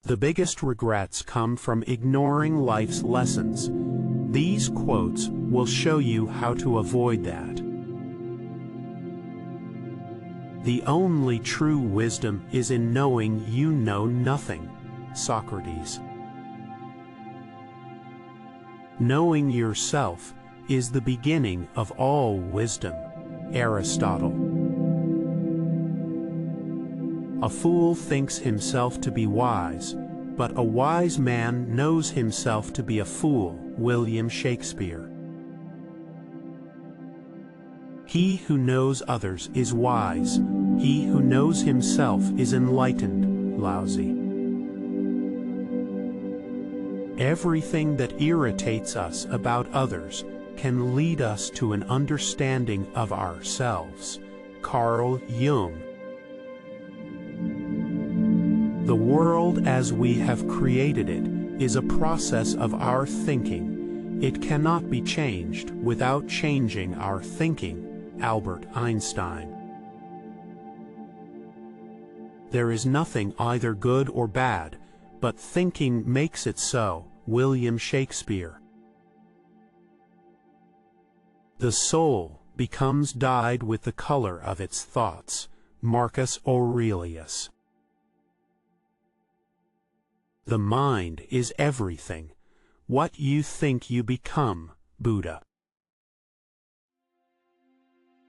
The biggest regrets come from ignoring life's lessons. These quotes will show you how to avoid that. The only true wisdom is in knowing you know nothing. Socrates. Knowing yourself is the beginning of all wisdom. Aristotle. A fool thinks himself to be wise, but a wise man knows himself to be a fool. William Shakespeare. He who knows others is wise. He who knows himself is enlightened. Laozi. Everything that irritates us about others can lead us to an understanding of ourselves. Carl Jung. The world as we have created it is a process of our thinking. It cannot be changed without changing our thinking. Albert Einstein. There is nothing either good or bad, but thinking makes it so. William Shakespeare. The soul becomes dyed with the color of its thoughts. Marcus Aurelius. The mind is everything. What you think you become. Buddha.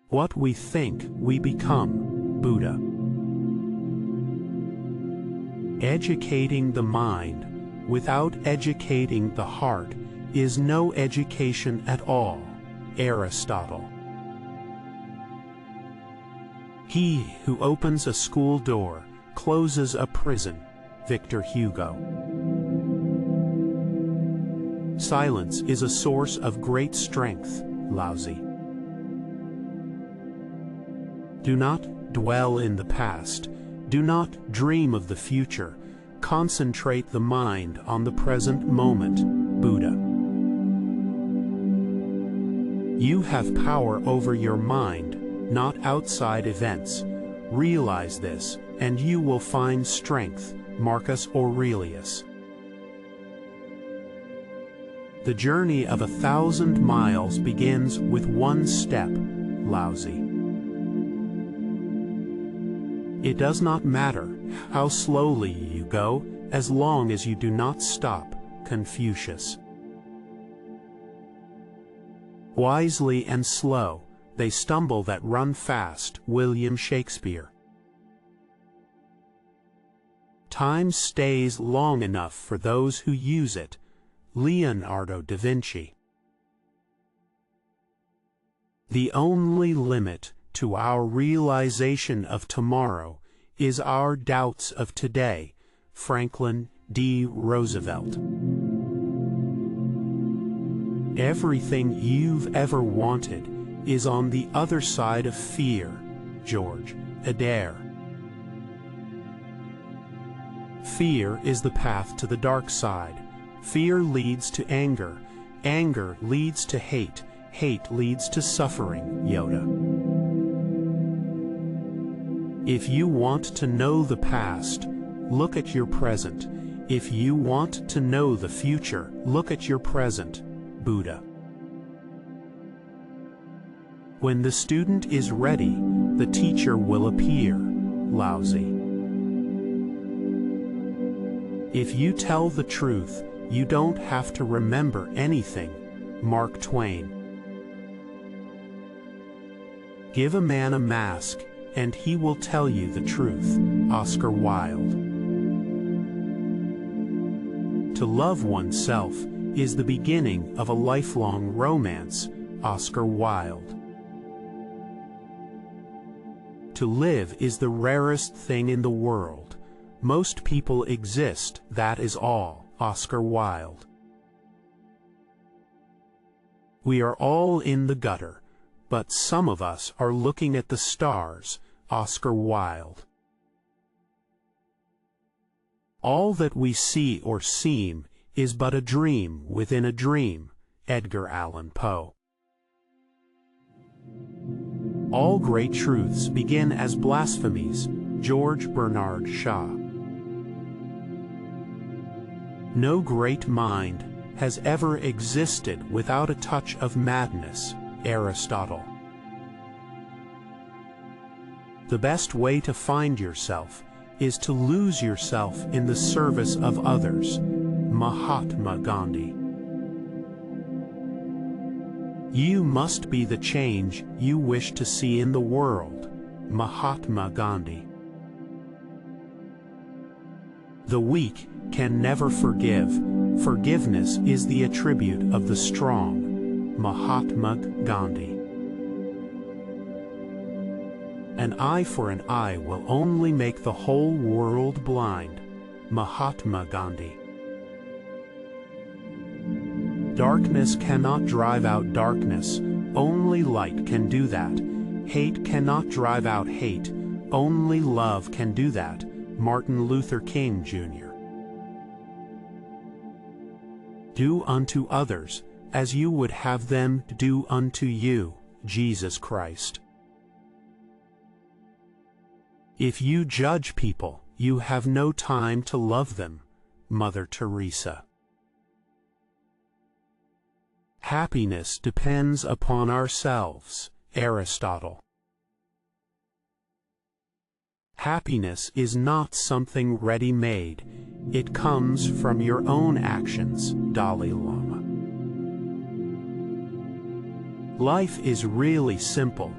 What we think we become. Buddha. Educating the mind without educating the heart is no education at all. Aristotle. He who opens a school door closes a prison. Victor Hugo. Silence is a source of great strength. Laozi. Do not dwell in the past. Do not dream of the future. Concentrate the mind on the present moment. Buddha. You have power over your mind, not outside events. Realize this, and you will find strength. Marcus Aurelius. The journey of 1,000 miles begins with one step. Laozi. It does not matter how slowly you go, as long as you do not stop. Confucius. Wisely and slow, they stumble that run fast. William Shakespeare. Time stays long enough for those who use it. Leonardo da Vinci. The only limit to our realization of tomorrow is our doubts of today. Franklin D. Roosevelt. Everything you've ever wanted is on the other side of fear. George Adair. Fear is the path to the dark side. Fear leads to anger. Anger leads to hate. Hate leads to suffering. Yoda. If you want to know the past, look at your present. If you want to know the future, look at your present. Buddha. When the student is ready, the teacher will appear. Laozi. If you tell the truth, you don't have to remember anything. Mark Twain. Give a man a mask, and he will tell you the truth. Oscar Wilde. To love oneself is the beginning of a lifelong romance. Oscar Wilde. To live is the rarest thing in the world. Most people exist, that is all. Oscar Wilde. We are all in the gutter, but some of us are looking at the stars. Oscar Wilde. All that we see or seem is but a dream within a dream. Edgar Allan Poe. All great truths begin as blasphemies. George Bernard Shaw. No great mind has ever existed without a touch of madness. Aristotle. The best way to find yourself is to lose yourself in the service of others. Mahatma Gandhi. You must be the change you wish to see in the world. Mahatma Gandhi. The weak can never forgive. Forgiveness is the attribute of the strong. Mahatma Gandhi. An eye for an eye will only make the whole world blind. Mahatma Gandhi. Darkness cannot drive out darkness, only light can do that. Hate cannot drive out hate, only love can do that. Martin Luther King, Jr. Do unto others as you would have them do unto you. Jesus Christ. If you judge people, you have no time to love them. Mother Teresa. Happiness depends upon ourselves. Aristotle. Happiness is not something ready-made. It comes from your own actions. Dalai Lama. Life is really simple,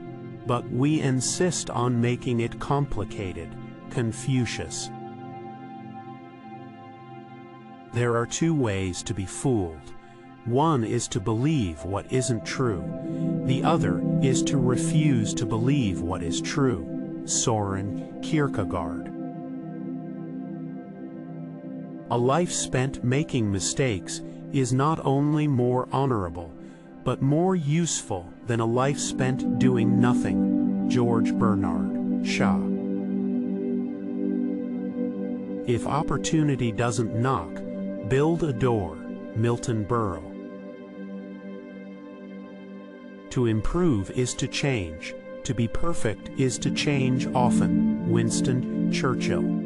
but we insist on making it complicated. Confucius. There are two ways to be fooled. One is to believe what isn't true. The other is to refuse to believe what is true. Soren Kierkegaard. A life spent making mistakes is not only more honorable, but more useful than a life spent doing nothing. George Bernard Shaw. If opportunity doesn't knock, build a door. Milton Berle. To improve is to change. To be perfect is to change often. Winston Churchill.